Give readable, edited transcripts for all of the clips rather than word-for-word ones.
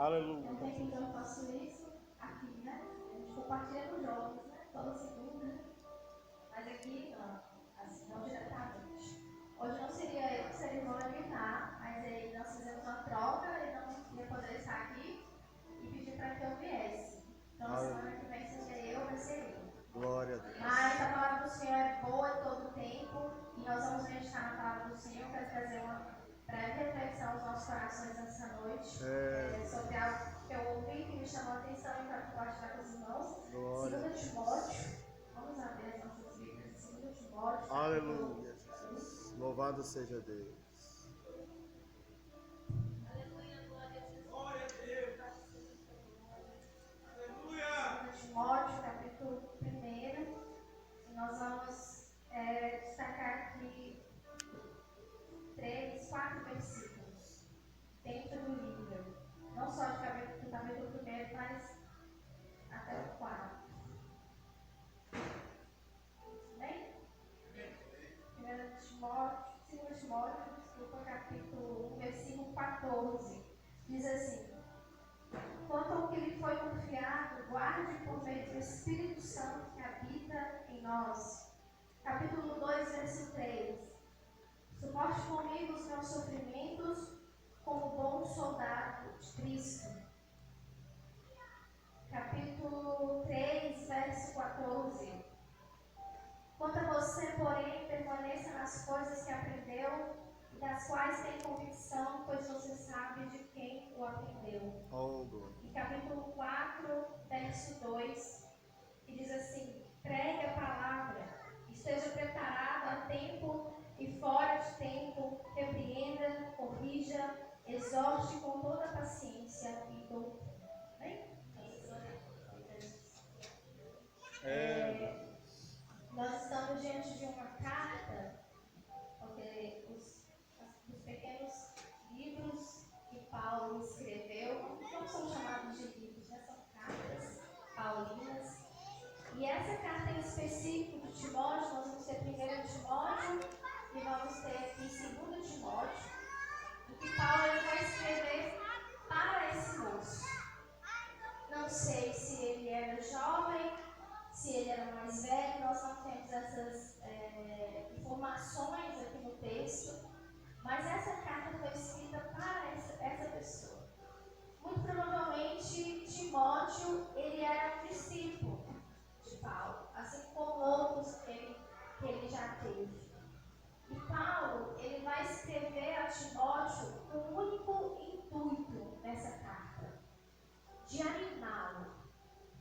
Aleluia. É um tempo que eu faço isso aqui, né? A gente compartilha com os jovens, né? Toda segunda. Mas aqui não, assim, não diretamente. Hoje não seria eu que seria o irmão Aguilar, mas aí nós fizemos uma troca, ele não ia poder estar aqui e pediu para que eu viesse. Então na semana que vem seria eu, vai ser ele. Glória a Deus. Mas a palavra do Senhor é boa todo o tempo e nós vamos meditar na palavra do Senhor para trazer uma breve reflexão aos nossos corações essa noite sobre algo que eu ouvi que me chamou a atenção e quero compartilhar com os irmãos. 2 Timóteo, vamos abrir as nossas Bíblias, 2 Timóteo. Aleluia, Jesus. Louvado seja Deus. Aleluia, glória a Jesus. Glória a Deus. Aleluia. 2 Timóteo, capítulo 1. E nós vamos destacar aqui 3, 4 versículos dentro do livro. Não só do capítulo 1, mas até o 4. Bem? 2 Timóteo, capítulo 1, versículo 14. Diz assim: quanto ao que lhe foi confiado, guarde por meio do Espírito Santo que habita em nós. Capítulo 2, verso 3. Suporte comigo os meus sofrimentos como bom soldado de Cristo. Capítulo 3, verso 14. Quanto a você, porém, permaneça nas coisas que aprendeu e das quais tem convicção, pois você sabe de quem o aprendeu. E capítulo 4, verso 2, que diz assim: pregue a palavra, esteja preparado a tempo e fora de tempo, repreenda, corrija, exorte com toda paciência e doutrina. Nós estamos diante de uma carta, porque os pequenos livros que Paulo escreveu não são chamados de livros, né? São cartas paulinas. E essa carta em específico de Timóteo, nós vamos ter 1 Timóteo e vamos ter aqui 2 Timóteo, em que Paulo vai escrever para esse moço. Não sei se ele era jovem, se ele era mais velho, nós não temos essas informações aqui no texto, mas essa carta foi escrita para essa pessoa. Muito provavelmente Timóteo, ele era um discípulo de Paulo, assim como outros que ele já teve. E Paulo, ele vai escrever a Timóteo com um único intuito nessa carta: de animá-lo.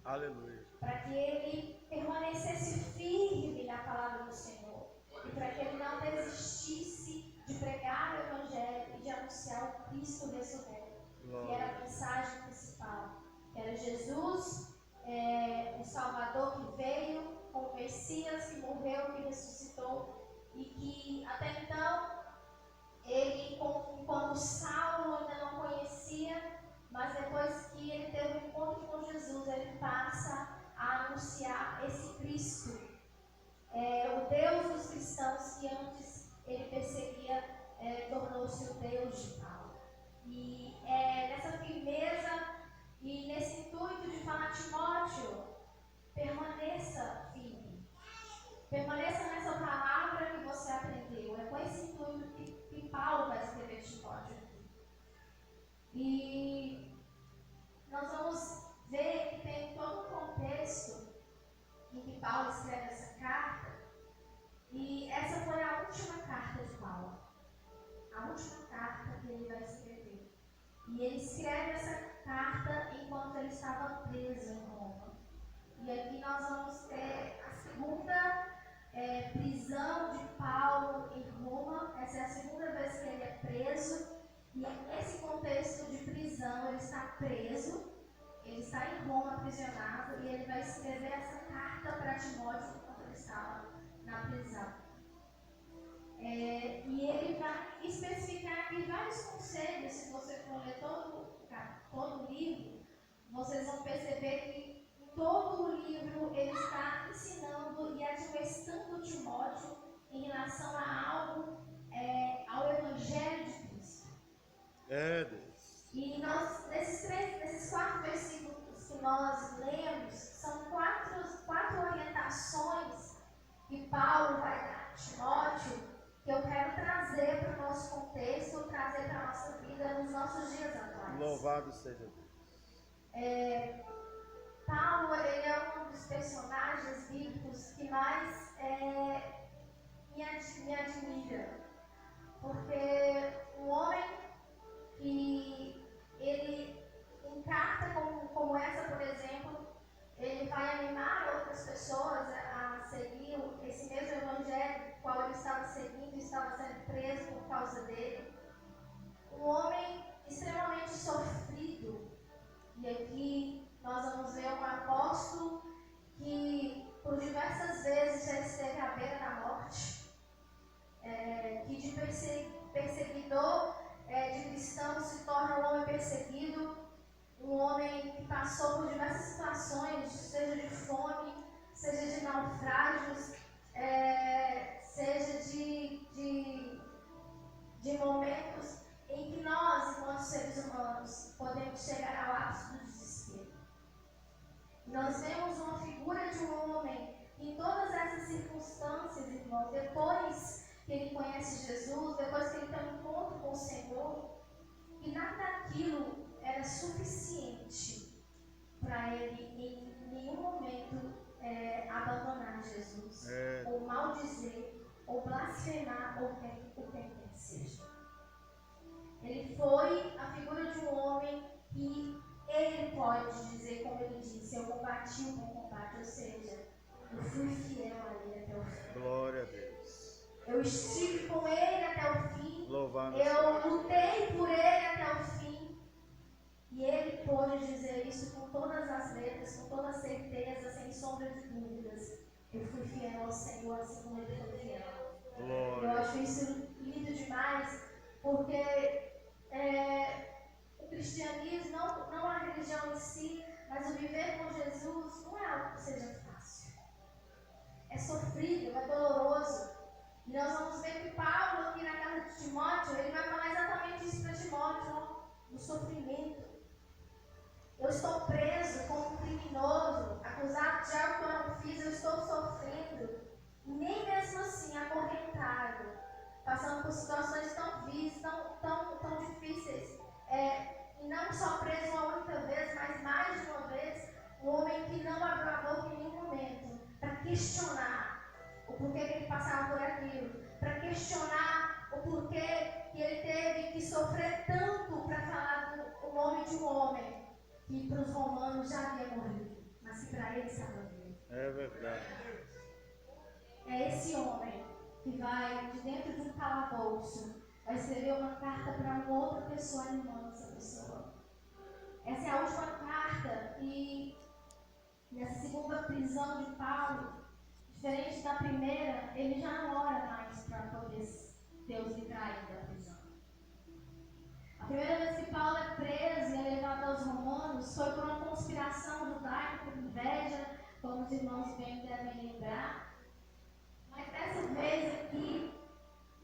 Aleluia. Para que ele permanecesse firme na palavra do Senhor. E para que ele não desistisse de pregar o Evangelho e de anunciar o Cristo ressurreto. Que era a mensagem principal. Que era Jesus, o Salvador que veio, o Messias que morreu, que ressuscitou. E que até então, ele, enquanto Saulo ainda não conhecia, mas depois que ele teve um encontro com Jesus, ele passa a anunciar esse Cristo, o Deus dos cristãos que antes ele perseguia, tornou-se o Deus de Paulo. E nessa firmeza e nesse intuito de falar: Timóteo, permaneça firme, permaneça nessa palavra que você aprendeu. É com esse intuito que Paulo vai escrever Timóteo aqui. E nós vamos ver que tem todo um contexto em que Paulo escreve essa carta. E essa foi a última carta de Paulo. A última carta que ele vai escrever. E ele escreve essa carta enquanto ele estava preso em Roma. E aqui nós vamos ter a segunda prisão de Paulo em Roma. Essa é a segunda vez que ele é preso. E nesse contexto de prisão, ele está preso. Ele está em Roma aprisionado e ele vai escrever essa carta para Timóteo enquanto ele estava na prisão. E ele vai especificar aqui vários conselhos. Se você for ler todo o livro, vocês vão perceber que em todo o livro ele está ensinando e admoestando Timóteo em relação a algo, ao Evangelho de Cristo. Deus. E nós, nesses 3 eu quero trazer para o nosso contexto, trazer para a nossa vida nos nossos dias atuais. Louvado seja Deus. Paulo, ele é um dos personagens bíblicos que mais me admira, porque um homem que ele em carta como essa, por exemplo, ele vai animar outras pessoas a seguir esse mesmo evangelho, qual ele estava seguindo, estava sendo preso por causa dele. Um homem extremamente sofrido, e aqui nós vamos ver um apóstolo que por diversas vezes já esteve à beira da morte, que de perseguidor de cristãos se torna um homem perseguido, um homem que passou por diversas situações, seja de fome, seja de naufrágios, seja de momentos em que nós, enquanto seres humanos, podemos chegar ao ápice do desespero. Nós vemos uma figura de um homem que em todas essas circunstâncias, irmãos, depois que ele conhece Jesus, depois que ele tem um encontro com o Senhor, e nada daquilo era suficiente para ele em nenhum momento abandonar Jesus, ou maldizer, ou blasfemar, ou o que quer que seja. Ele foi a figura de um homem que ele pode dizer, como ele disse, eu combati o bom combate, ou seja, eu fui fiel a ele até o fim. Glória a Deus. Eu estive com ele até o fim. Louvado Eu lutei por ele até o fim. E ele pôde dizer isso com todas as letras, com toda certeza, sem sombra de dúvidas. Eu fui fiel ao Senhor, assim como ele foi fiel. Glória. Eu acho isso lindo demais, porque o cristianismo, não a religião em si, mas o viver com Jesus não é algo que seja fácil. É sofrível, é doloroso. E nós vamos ver que Paulo, aqui na carta de Timóteo, ele vai falar exatamente isso para Timóteo, no sofrimento. Eu estou preso como um criminoso, acusado de algo que eu não fiz, eu estou sofrendo. E nem mesmo assim, acorrentado, passando por situações tão difíceis. E não só preso uma única vez, mas mais de uma vez, um homem que não abriu a boca em nenhum momento para questionar o porquê que ele passava por aquilo, para questionar o porquê que ele teve que sofrer tanto para falar o nome de um homem que para os romanos já havia morrido, mas que para ele estava vivo. É verdade. É esse homem que vai de dentro de um calabouço, vai escrever uma carta para uma outra pessoa animando essa pessoa. Essa é a última carta, e nessa segunda prisão de Paulo, diferente da primeira, ele já não ora mais para poder Deus livrar ele da prisão. A primeira vez que Paulo é preso e é levado aos romanos foi por uma conspiração judaica, por inveja, como os irmãos bem devem lembrar. Mas dessa vez aqui,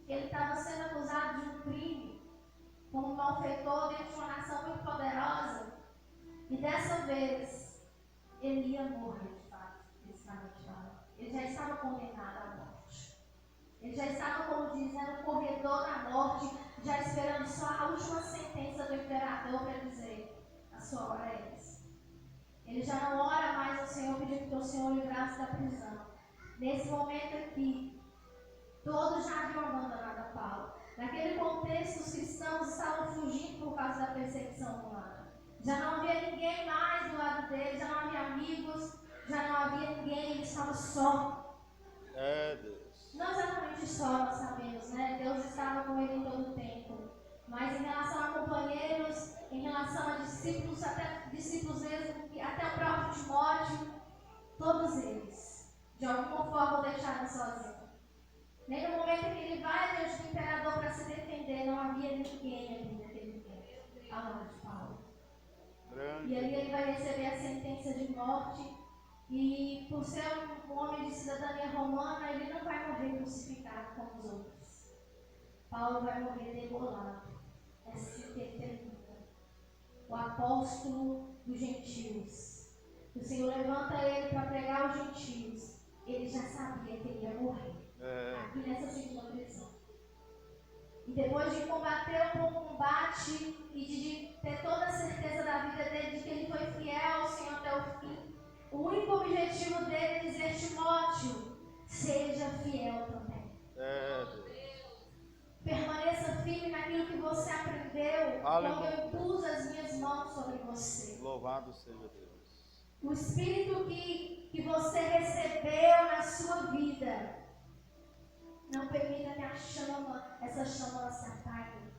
ele estava sendo acusado de um crime, como um malfeitor dentro de uma nação muito poderosa. E dessa vez, ele ia morrer de fato, ele já estava condenado à morte. Ele já estava, como diz, no corredor da morte, já esperando só a última sentença do imperador para dizer: a sua hora é essa. Ele já não ora mais ao Senhor pedindo que o Senhor livrasse da prisão. Nesse momento aqui, todos já haviam abandonado a Paulo. Naquele contexto, os cristãos estavam fugindo por causa da perseguição romana. Já não havia ninguém mais do lado dele, já não havia amigos, já não havia ninguém, ele estava só. Deus. Não exatamente só, nós sabemos, né? Deus estava com ele em todo o tempo. Mas em relação a companheiros, em relação a discípulos, até discípulos mesmo, até o próprio Timóteo, todos eles, de alguma forma, o deixaram sozinho. Nem no momento em que ele vai diante do imperador para se defender, não havia ninguém ali naquele tempo, ao lado de Paulo. E ali ele vai receber a sentença de morte. E por ser um homem de cidadania romana, ele não vai morrer crucificado como os outros. Paulo vai morrer degolado. Essa que ele termina. O apóstolo dos gentios. O Senhor levanta ele para pregar aos gentios. Ele já sabia que ele ia morrer. Aqui nessa segunda prisão. depois de combater um bom combate e de ter toda a certeza da vida dele de que ele foi fiel ao Senhor até o fim, o único objetivo dele é dizer: Timóteo, seja fiel também. Permaneça firme naquilo que você aprendeu, quando eu impus as minhas mãos sobre você. Louvado seja Deus. O Espírito que você recebeu na sua vida, não permita que essa chama se apague,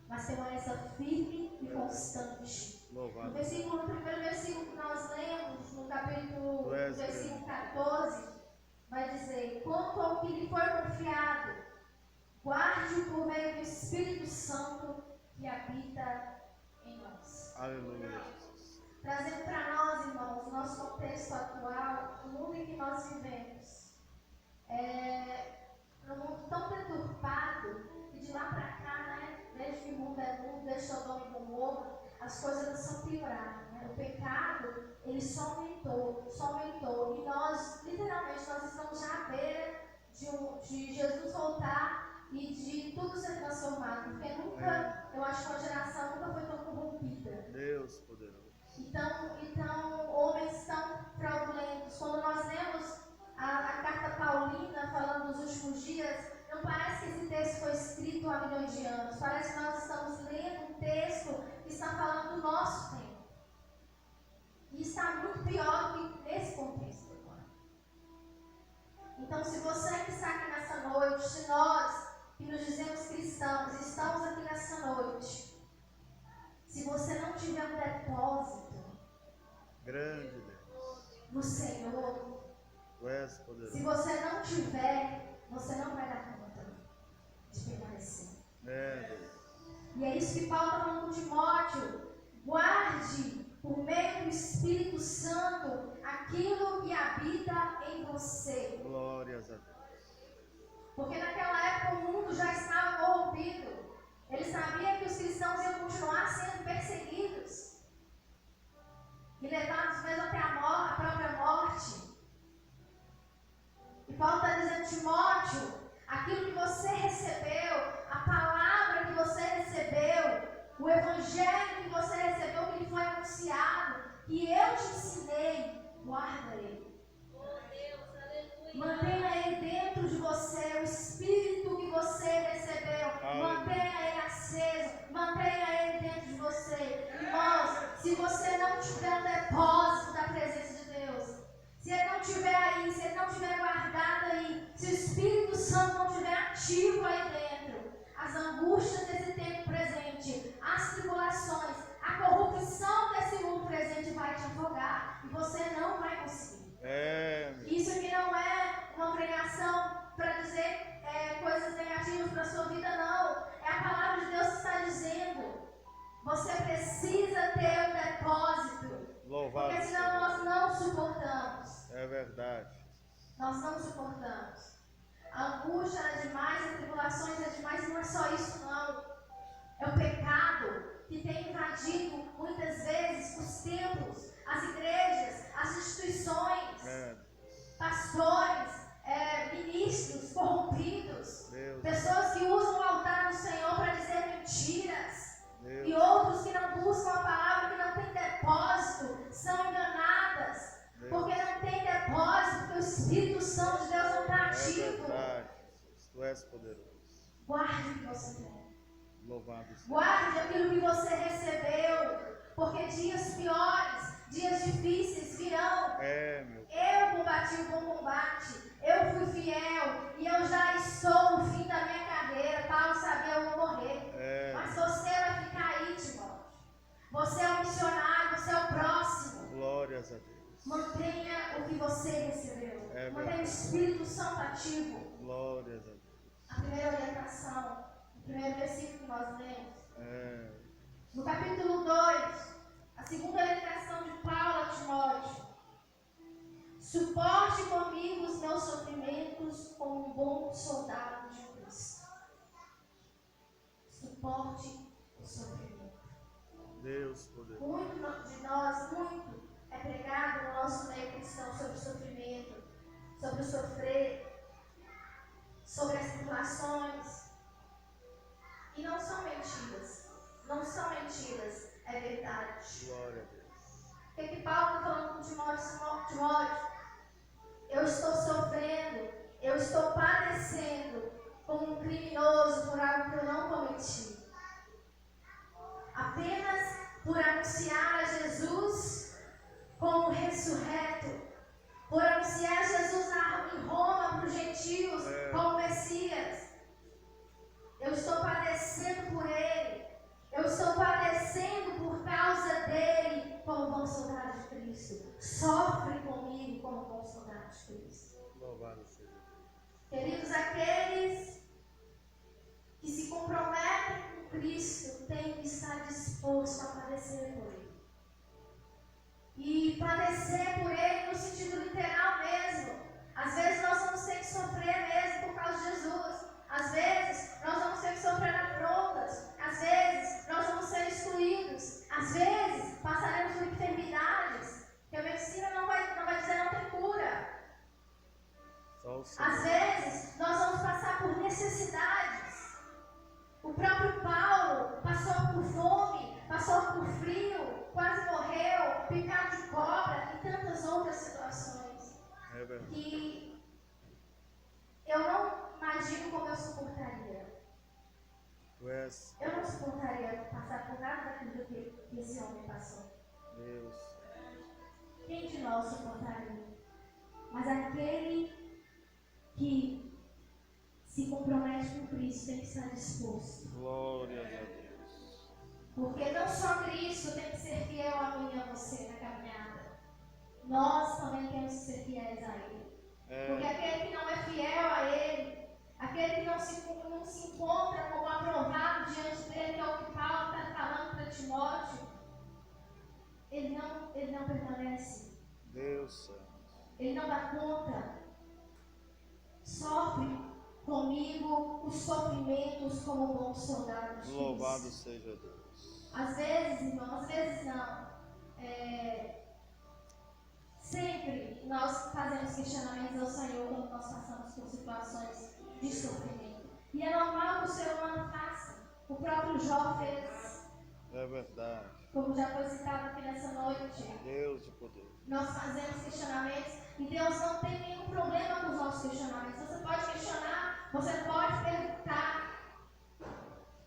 mas permaneça firme e constante. Louvado. No primeiro versículo que nós lemos, no capítulo, versículo 14, vai dizer: quanto ao que lhe foi confiado, guarde-o por meio do Espírito Santo que habita em nós. Aleluia. Trazendo para nós, irmãos, o nosso contexto atual, o mundo em que nós vivemos, num mundo tão deturpado, que de lá para cá, né, desde que o mundo é mundo, desde Sodoma e Gomorra, as coisas não são pioradas, né? O pecado, ele só aumentou, e nós, literalmente, nós estamos já à beira de Jesus voltar e de tudo ser transformado, porque nunca, eu acho que a geração nunca foi tão corrompida. Deus poderoso. Então homens tão fraudulentos. Quando nós lemos a carta paulina falando dos últimos dias, não parece que esse texto foi escrito há milhões de anos. Parece que nós estamos lendo um texto que está falando do nosso tempo. E está muito pior do que nesse contexto agora. Então, se você que está aqui nessa noite, se nós que nos dizemos cristãos estamos aqui nessa noite, se você não tiver um depósito grande Deus no Senhor, Tu és poderoso. Se você não tiver, você não vai dar conta de permanecer. Deus. E é isso que Paulo está falando com Timóteo. Guarde, por meio do Espírito Santo, aquilo que habita em você. Glórias a Deus. Porque naquela época o mundo já estava corrompido. Ele sabia que os cristãos iam continuar sendo perseguidos e levados mesmo até a própria morte. E Paulo está dizendo: Timóteo, aquilo que você recebeu, a palavra que você recebeu, o evangelho que você recebeu, que lhe foi anunciado, que eu te ensinei, guarda ele. Mantenha ele dentro de você, o Espírito que você recebeu. Mantenha ele aceso, mantenha ele dentro de você. Irmãos, se você não tiver um depósito da presença de Deus, se ele não estiver aí, se ele não estiver guardado aí, se o Espírito Santo não estiver ativo aí dentro, as angústias desse tempo presente, as tribulações, a corrupção desse mundo presente vai te afogar e você não vai conseguir. Isso aqui não é uma pregação para dizer coisas negativas para a sua vida, não. É a palavra de Deus que está dizendo. Você precisa ter um depósito. Louvado. Porque senão nós não suportamos. É verdade. Nós não suportamos. A angústia é demais, as tribulações é demais, não é só isso não. É o pecado que tem invadido muitas vezes os templos, as igrejas, as instituições, pastores, ministros corrompidos, Deus. Pessoas que usam o altar do Senhor para dizer mentiras, Deus. e outros que não buscam a palavra, que não tem depósito, são enganadas, Deus. porque não tem depósito, porque o Espírito Santo de Deus não está ativo. Verdade, Jesus. Tu és poderoso. Guarde o que você tem. Louvado seja. Guarde aquilo que você recebeu, porque dias piores, dias difíceis virão. Eu combati o bom combate, eu fui fiel e eu já estou no fim da minha carreira. Paulo sabia eu vou morrer, mas você vai ficar aí, Timóteo. Você é o missionário, você é o próximo. Glórias a Deus. Mantenha o que você recebeu. Mantenha o Espírito Santo ativo. Glórias a Deus. A primeira orientação, o primeiro versículo que nós lemos. No capítulo 2, a segunda orientação de Paulo a Timóteo. Suporte comigo os meus sofrimentos como um bom soldado de Cristo. Suporte o sofrimento. Deus poderoso. Muito de nós, muito é pregado no nosso meio cristão sobre o sofrimento, sobre o sofrer, sobre as tribulações. O que Paulo está falando com Timóteo? Timóteo, eu estou sofrendo, eu estou padecendo como um criminoso por algo que eu não cometi. Apenas por anunciar a Jesus como ressurreto, por anunciar Jesus em Roma para os gentios como Messias. Eu estou padecendo por Ele. Eu estou padecendo por causa dele como bom soldado de Cristo. Sofre comigo como bom soldado de Cristo. Louvado seja Deus. Queridos, aqueles que se comprometem com Cristo têm que estar dispostos a padecer por Ele. E padecer por Ele no sentido literal mesmo. Às vezes nós vamos ter que sofrer mesmo por causa de Jesus. Às vezes nós vamos ter que sofrer afrontas. Às vezes nós vamos ser excluídos. Às vezes passaremos por enfermidades que a medicina não vai dizer não tem cura. Às vezes nós vamos passar por necessidades. O próprio Paulo passou por fome, passou por frio, quase morreu, picado de cobra e tantas outras situações que eu não imagino como eu suportaria. Eu não suportaria passar por nada daquilo que esse homem passou. Deus. Quem de nós suportaria? Mas aquele que se compromete com Cristo tem que estar disposto. Glória a Deus. Porque não só Cristo tem que ser fiel a mim e a você na caminhada. Nós também temos que ser fiéis a Ele. Porque aquele que não é fiel a Ele, aquele que não se encontra como aprovado diante dele, que é o que Paulo está falando para Timóteo, ele não permanece. Deus Santo. Ele não dá conta. Sofre comigo os sofrimentos como bom soldado de Cristo. Louvado seja Deus. Às vezes, irmão, às vezes não. Sempre nós fazemos questionamentos ao Senhor quando nós passamos por situações de sofrimento. E é normal que o ser humano faça. O próprio Jó fez. É verdade. Como já foi citado aqui nessa noite. Deus de poder. Nós fazemos questionamentos e Deus não tem nenhum problema com os nossos questionamentos. Você pode questionar, você pode perguntar.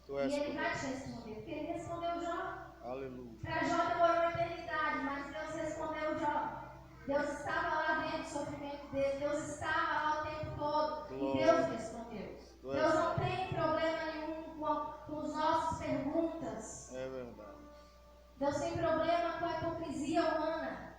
E Ele vai te responder. Porque Ele respondeu Jó. Aleluia. Para Jó demorou uma eternidade, mas Deus respondeu Jó. Deus estava lá vendo o sofrimento dele. Deus estava lá o tempo todo. E Deus respondeu. Deus não tem problema nenhum com as nossas perguntas. É verdade. Deus tem problema com a hipocrisia humana.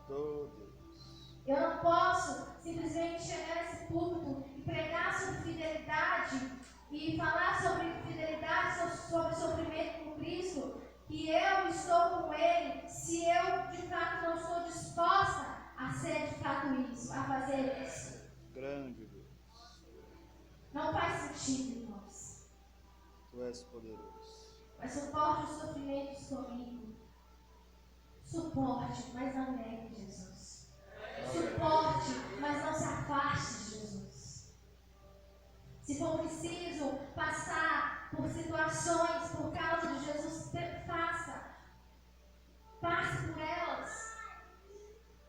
Oh, Deus. Eu não posso simplesmente chegar nesse púlpito e pregar sobre fidelidade e falar sobre fidelidade, sobre sofrimento com Cristo, que eu estou com Ele, se eu de fato não estou disposta a ser de fato isso, a fazer isso. Grande Deus. Não faz sentido, irmãos. Tu és poderoso. Mas suporte os sofrimentos comigo. Suporte, mas não negue Jesus. Suporte, mas não se afaste de Jesus. Se for preciso passar por situações por causa de Jesus, faça. Passe por elas.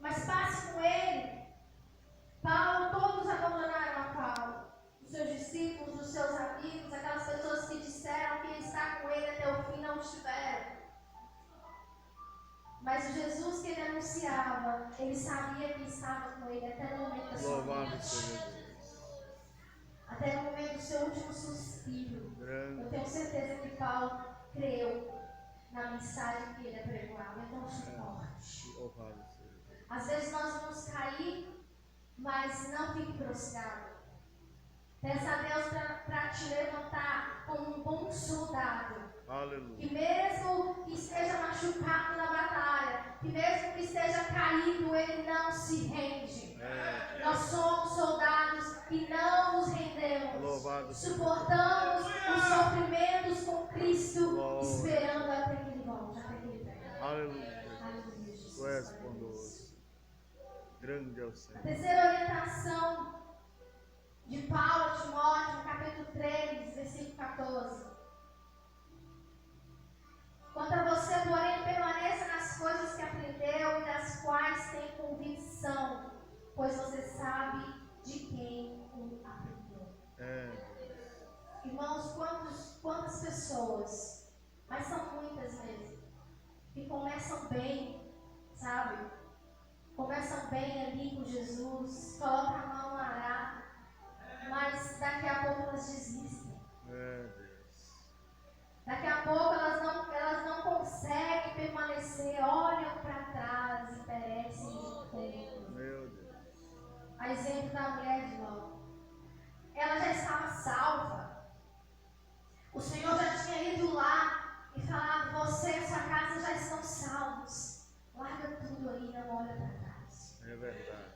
Mas passe com Ele. Paulo, todos abandonaram a Paulo. Os seus discípulos, os seus amigos, aquelas pessoas que disseram que ele está com ele até o fim, não estiveram. Mas o Jesus que ele anunciava, ele sabia que estava com ele até no momento da sua Louvado morte. seja Deus. Até no momento do seu último suspiro. Grande. Eu tenho certeza que Paulo creu na mensagem que ele apregoava. Então, suporte. Louvado seja Deus. Às vezes nós vamos cair, mas não fique prostrado. Peça a Deus para te levantar como um bom soldado. Aleluia. Que mesmo que esteja machucado na batalha, que mesmo que esteja caído, ele não se rende. Nós somos soldados e não nos rendemos. Louvado seja Suportamos os sofrimentos com Cristo, esperando até que ele volte, até que ele venha. Aleluia. Aleluia, Jesus. Tu és bondoso. Grande é o A Senhor. terceira orientação de Paulo a Timóteo, no capítulo 3, versículo 14. Quanto a você, porém, permaneça nas coisas que aprendeu quantas pessoas, mas são muitas mesmo, que começam bem, sabe? Começam bem ali com Jesus, colocam a mão no arado, mas daqui a pouco elas desistem. Deus. Daqui a pouco elas não conseguem permanecer, olham para trás e perecem de tempo. Meu Deus. A exemplo da mulher de Ló. Ela já estava salva. O Senhor já tinha ido lá e falado: você e sua casa já estão salvos. Larga tudo aí, não olha para trás. É verdade.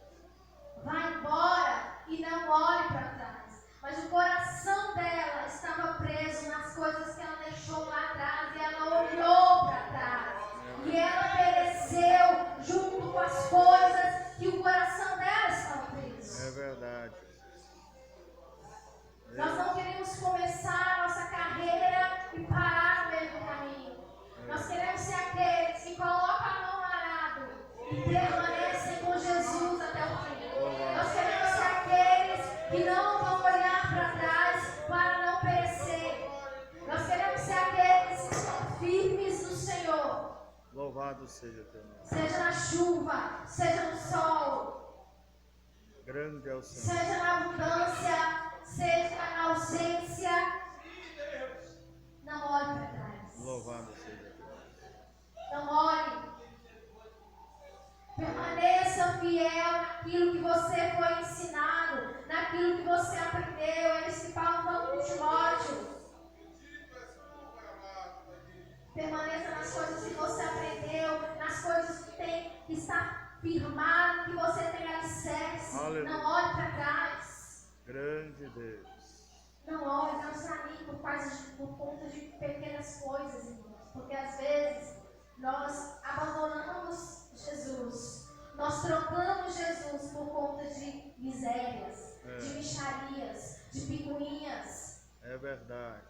Vai embora e não olhe para trás. Mas o coração dela estava preso nas coisas que ela deixou lá atrás. E ela olhou para trás. E ela pereceu junto com as coisas que o coração dela estava preso. É verdade. Nós não queremos começar a nossa carreira e parar no meio do caminho. Nós queremos ser aqueles que colocam a mão no arado e permanecem com Jesus até o fim. Nós queremos ser aqueles que não vão olhar para trás para não perecer. Nós queremos ser aqueles que são firmes no Senhor. Louvado seja teu nome. Seja na chuva, seja no sol, Grande é o Senhor. seja na abundância, seja na ausência. Não olhe para trás. Louvado seja teu nome. Não olhe. Permaneça fiel naquilo que você foi ensinado, naquilo que você aprendeu. É isso que Paulo falou com Timóteo. Permaneça nas coisas que você aprendeu, nas coisas que tem que estar firmado, que você tem alicerce. Aleluia. Não olhe para trás. Grande Deus. Não olhe, não se anime por conta de pequenas coisas, irmãos. Porque às vezes nós abandonamos Jesus. Nós trocamos Jesus por conta de misérias, de mixarias, de picuinhas. É verdade.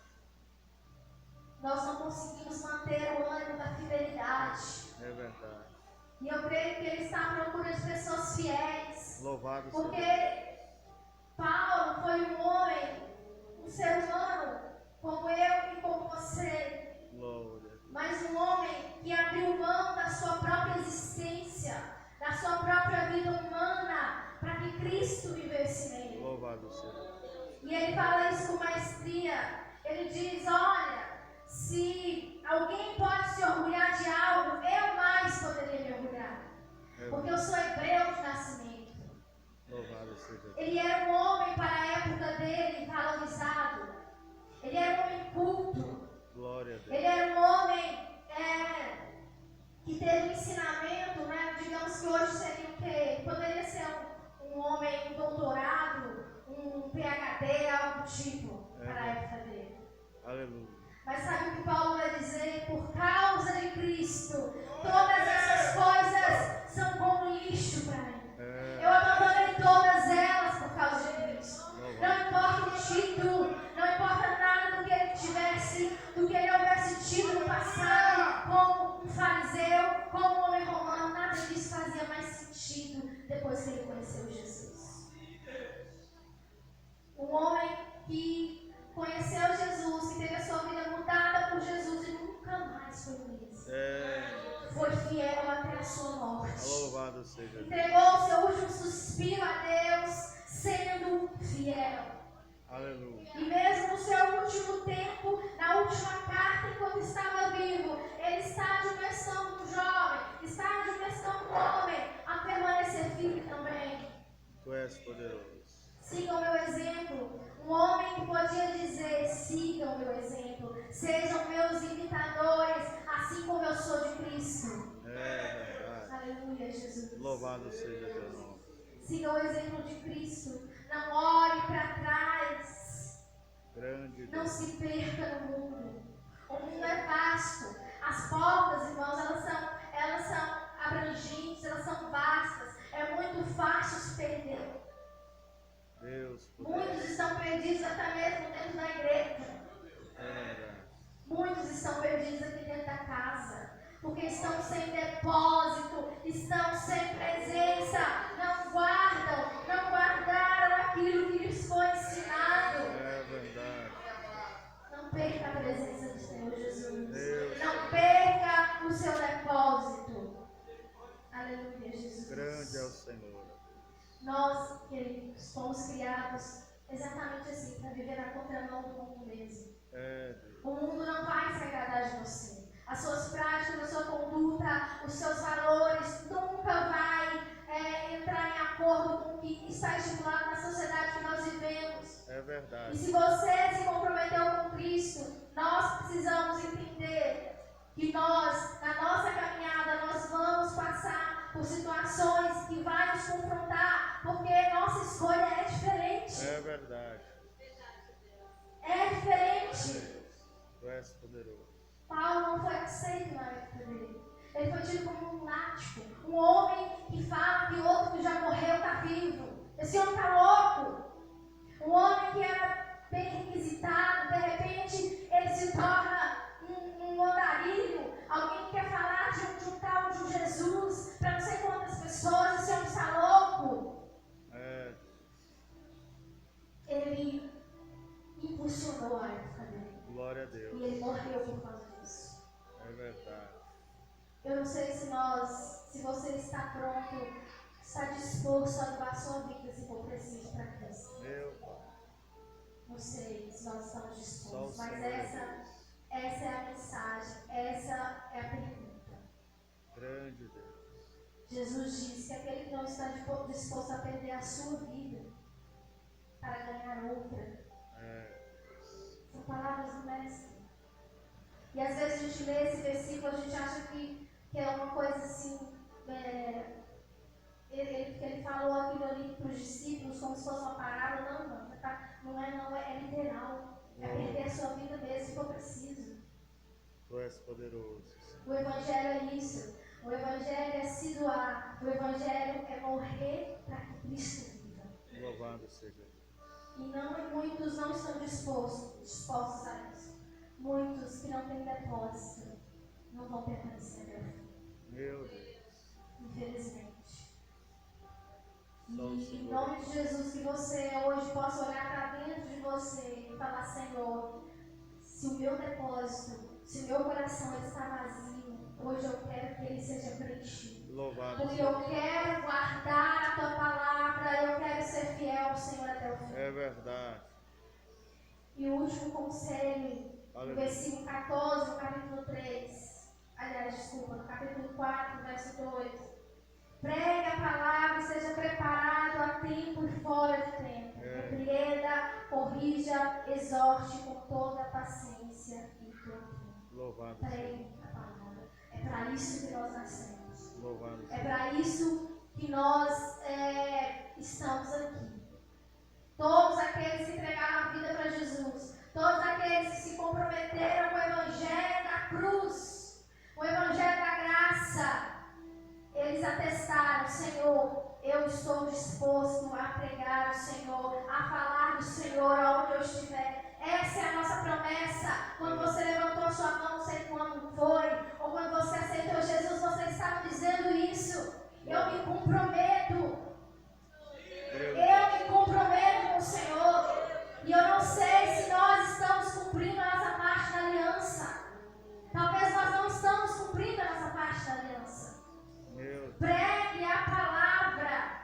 Nós não conseguimos manter o ânimo da fidelidade. É verdade. E eu creio que Ele está à procura de pessoas fiéis. Louvado seja. Porque Paulo foi um homem, um ser humano, como eu e como você. Glória. Mas um homem que abriu mão da sua própria existência, da sua própria vida humana, para que Cristo vivesse nele. Louvado seja. E ele fala isso com maestria. Ele diz: olha, se alguém pode se orgulhar de algo, eu mais poderia me orgulhar. Porque eu sou hebreu de nascimento. Louvado seja. Ele era um homem para a época dele valorizado. Ele era um homem culto. Glória a Deus. Ele era um homem que teve um ensinamento, né? Digamos que hoje seria o quê? Poderia ser um homem, um doutorado, um PhD, algo do tipo, para a época dele. Aleluia. Mas sabe o que Paulo vai dizer? Por causa de Cristo, todas essas coisas são como lixo para mim. Eu abandonei todas elas por causa de Cristo. Não importa o título, não importa nada do que ele tivesse, do que ele houvesse tido no passado, como um fariseu, como um homem romano, nada disso fazia mais sentido depois que ele conheceu Jesus. Um homem que conheceu Jesus, que teve a sua vida mudada por Jesus e nunca mais foi o mesmo. Foi fiel até a sua morte. Louvado seja. Entregou o seu último suspiro a Deus, sendo fiel. Aleluia. E mesmo no seu último tempo, na última carta, enquanto estava vivo, ele está admoestando um jovem, está admoestando um homem a permanecer firme também. Tu és poderoso. Sigam o meu exemplo. Um homem que podia dizer: sigam o meu exemplo, sejam meus imitadores, assim como eu sou de Cristo. É verdade. Aleluia, Jesus. Louvado seja teu nome. Siga o exemplo de Cristo. Não olhe para trás. Grande Não Deus. se perca no mundo. O mundo é vasto. As portas, irmãos, elas são abrangentes, elas são vastas. É muito fácil se perder. Deus poderoso. Muitos estão perdidos até mesmo dentro da igreja. É verdade. Muitos estão perdidos aqui dentro da casa. Porque estão sem depósito, estão sem presença, não guardaram aquilo que lhes foi ensinado. É verdade. Não perca a presença de Deus, Jesus. Deus. Não perca o seu depósito. Aleluia, Jesus. Grande é o Senhor. Nós, queridos, fomos criados exatamente assim, para viver na contramão do mundo mesmo. Deus. O mundo não vai se agradar de você. As suas práticas, a sua conduta, os seus valores nunca vai entrar em acordo com o que está estipulado na sociedade que nós vivemos. É E verdade. se você se comprometeu com Cristo, nós precisamos entender que nós, na nossa caminhada, nós vamos passar por situações que vai nos confrontar, porque nossa escolha é diferente. É verdade. É diferente. Tu és poderoso. Paulo não foi aceito na época dele. Ele foi tido como um lunático, um homem que fala que o outro que já morreu está vivo. Esse homem está louco. Um homem que era bem requisitado, de repente ele se torna um andarilho, alguém que quer falar de um tal de um Jesus para não sei quantas pessoas. Esse homem está louco. Ele impulsionou a época dele. Glória a Deus. E ele morreu por causa disso. É verdade. Eu não sei se você está pronto, está disposto a doar sua vida se for preciso para Cristo. Meu Pai. Não sei se nós estamos Só o dispostos, mas Senhor. essa é a mensagem, essa é a pergunta. Grande Deus. Jesus disse que aquele que não está disposto a perder a sua vida para ganhar outra. São palavras do Mestre. E às vezes a gente lê esse versículo, a gente acha que é uma coisa assim, ele falou aquilo ali para os discípulos como se fosse uma parábola. Não, é literal. É perder a sua vida mesmo, se for preciso. Tu és poderoso. O Evangelho é isso. O Evangelho é se doar. O Evangelho é morrer para que Cristo viva. Louvado seja Deus. E muitos não estão dispostos a isso. Muitos que não têm depósito não vão permanecer até o fim. Meu Deus. Infelizmente. Só o E em Senhor. nome de Jesus, que você hoje possa olhar para dentro de você e falar: Senhor, se o meu depósito, se o meu coração ele está vazio, hoje eu quero que ele seja preenchido. Louvado Porque seja eu Deus. quero guardar a tua palavra, eu quero ser fiel ao Senhor até o fim. É verdade. E o último conselho, no Aleluia. versículo 14, no capítulo 3. Aliás, desculpa, no capítulo 4, verso 2. Pregue a palavra e seja preparado a tempo e fora de tempo. Repreenda, corrija, exorte com toda a paciência e doutrina. Louvado seja Pregue Deus. a palavra. É para isso que nós nascemos. Louvado É seja para isso que nós estamos aqui. Todos aqueles que entregaram a vida para Jesus, todos aqueles que se comprometeram com o Evangelho da cruz, o Evangelho da graça, eles atestaram: Senhor, eu estou disposto a pregar o Senhor, a falar do Senhor aonde eu estiver. Essa é a nossa promessa. Quando você levantou a sua mão, não sei quando foi, ou quando você aceitou Jesus, você estava dizendo isso. Eu me comprometo. Eu me comprometo com o Senhor. E eu não sei se nós estamos cumprindo a nossa parte da aliança. Talvez nós não estamos cumprindo a nossa parte da aliança. Meu Pregue a palavra.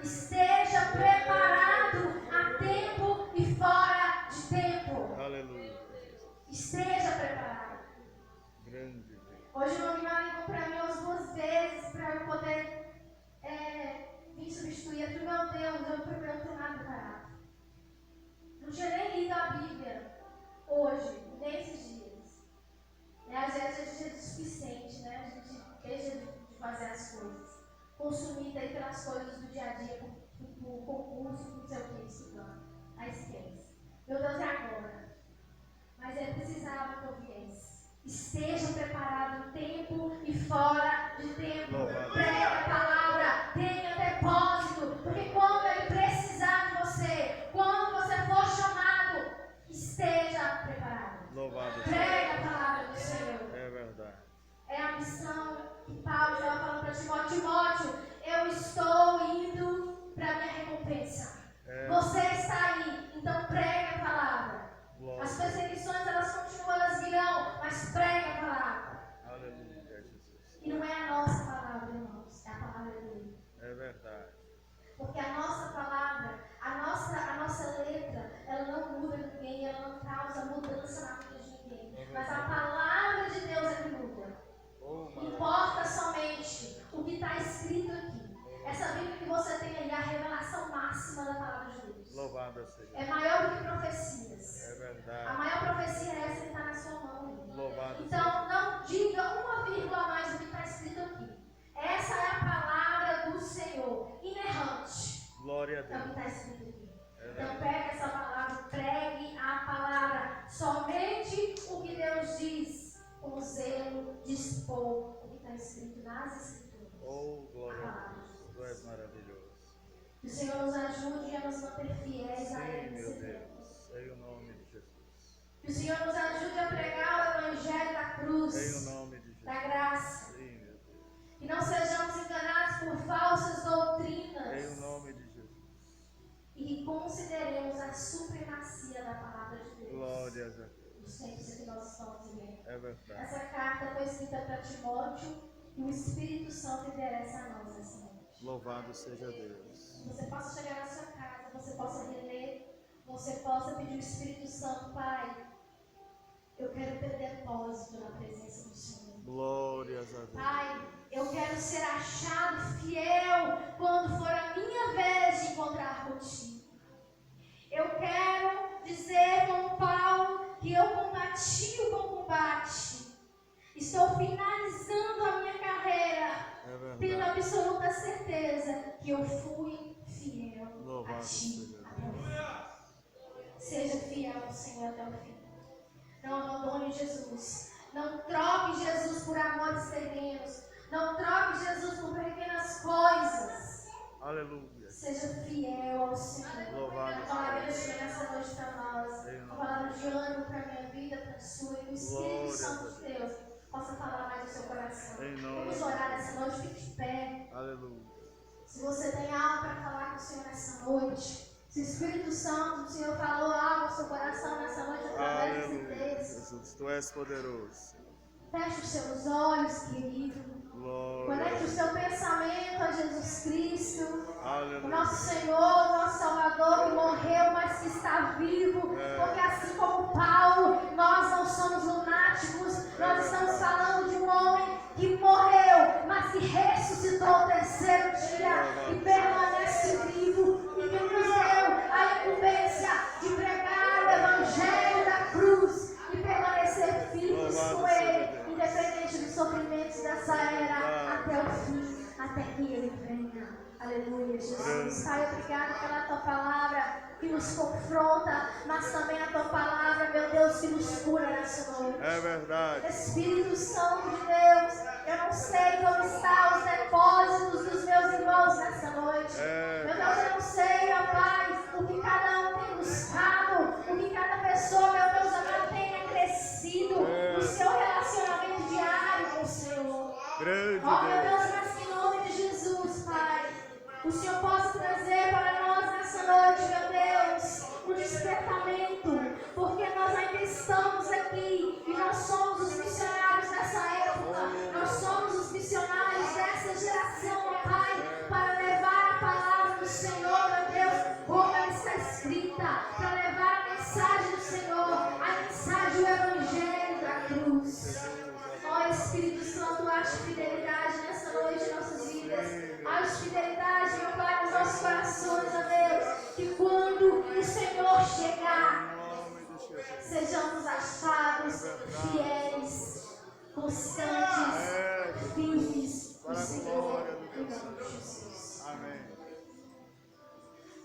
Esteja preparado a tempo e fora de tempo. Aleluia. Esteja preparado. Grande Deus. Hoje meu irmão ligou para mim umas 2 vezes para eu poder vir substituir. Eu falei: meu Deus, eu não tenho nada preparado. Não tinha nem lido a Bíblia hoje, nesses dias. Às vezes a gente é displicente, né? A gente deixa de fazer as coisas. Consumida aí pelas coisas do dia a dia, por concurso, não sei o que, estudando. Aí esquece. Meu Deus, é agora. Mas ele precisava que eu viesse. Esteja preparado no tempo e fora de tempo. Pregue a palavra, tenha depósito, porque quando ele precisar de você, quando você for chamado, esteja preparado. Louvado seja Pregue a palavra do Senhor. Deus. É verdade. É a missão que Paulo estava falando para Timóteo: Timóteo, eu estou indo para a minha recompensa. Você está aí, então pregue a palavra. Glória. As perseguições, elas Porque a nossa palavra, a nossa letra, ela não muda ninguém, ela não causa mudança na vida de ninguém. Mas a palavra de Deus é que muda. Importa somente o que está escrito aqui. Essa Bíblia que você tem aí é a revelação máxima da palavra de Deus. Louvado seja. É maior do que profecias. É verdade. A maior profecia é essa que está na sua mão. Louvado Então, não diga uma vírgula a mais do que está escrito aqui. Essa é a palavra do Senhor, inerrante. Glória a É o que Deus. está escrito aqui. É Então, verdade. pegue essa palavra, pregue a palavra. Somente o que Deus diz, com zelo, dispor o que está escrito nas Escrituras. Oh, glória a Deus. Tu és maravilhoso. Que o Senhor nos ajude a nos manter fiéis a Ele Sim, meu nesse tempo. Deus. Em o nome de Jesus. Que o Senhor nos ajude a pregar o Evangelho da cruz, Em o nome de Jesus. da graça. Sim, meu Deus. Que não sejamos enganados por falsas doutrinas. Em o nome de Jesus. E que consideremos a supremacia da palavra de Deus. Glórias a Deus. Nos tempos em que nós estamos vivendo. É verdade. Essa carta foi escrita para Timóteo e o Espírito Santo endereça a nós essa noite. Louvado seja Deus. Você possa chegar na sua casa, você possa reler, você possa pedir o Espírito Santo, Pai, eu quero ter depósito na presença do Senhor. Glórias a Deus. Pai, eu quero ser achado fiel quando for a minha vez de encontrar contigo. Eu quero dizer como Paulo que eu combati o bom combate. Estou finalizando a minha carreira, É verdade. tendo absoluta certeza que eu fui fiel Louvado a seja ti Deus. até o fim. Seja fiel ao Senhor até o fim. Não abandone Jesus. Não troque Jesus por amores terrenos. Não troque Jesus por pequenas coisas. Aleluia. Seja fiel ao Senhor. Louvado A palavra de Deus nessa noite para nós. A palavra de ânimo para a minha vida, para a sua. E o Espírito Glória Santo a de Deus possa falar mais no seu coração. Em nome Vamos de orar nessa noite. Fique de pé. Aleluia. Se você tem algo para falar com o Senhor nessa noite. Se o Espírito Santo, o Senhor falou algo no seu coração nessa noite através desse Aleluia. texto. Jesus, tu és poderoso. Feche os seus olhos, querido. Glória. Conecte o seu pensamento a Jesus Cristo, o Aleluia. nosso Senhor, o nosso Salvador, que morreu, mas que está vivo. Porque assim como Paulo, nós não somos lunáticos, nós estamos falando de um homem que morreu, mas que ressuscitou ao terceiro dia e permanece vivo e que nos deu a incumbência de pregar o Evangelho da cruz e permanecer firmes com Ele, independente dos sofrimentos dessa era, até o fim, até que Ele venha. Aleluia, Jesus. Pai, obrigado pela Tua palavra que nos confronta, mas também a Tua palavra, meu Deus, que nos cura nessa noite. É verdade. Espírito Santo de Deus, eu não sei como estão os depósitos dos meus irmãos nessa noite. Meu Deus, eu não sei, ó Pai, o que cada um tem buscado, o que cada pessoa, meu Deus, amado, tenha crescido no seu relacionamento diário com o Senhor. Grande Ó meu Deus. Deus, mas que em nome de Jesus, Pai, o Senhor possa trazer para nós nessa noite, meu Deus, um despertamento, porque nós ainda estamos aqui e nós somos os missionários dessa época, nós somos os missionários dessa geração, ó Pai, para levar a palavra do Senhor, meu Deus, como ela está escrita, para levar a mensagem do Senhor, a mensagem do Evangelho da cruz. Ó Espírito Santo, ache fidelidade nessa noite em nossas vidas. Ache fidelidade, meu Pai, nos nossos corações, ó Deus. Que quando o Senhor chegar, sejamos achados fiéis, constantes, firmes no Senhor. Em nome de Jesus. Amém.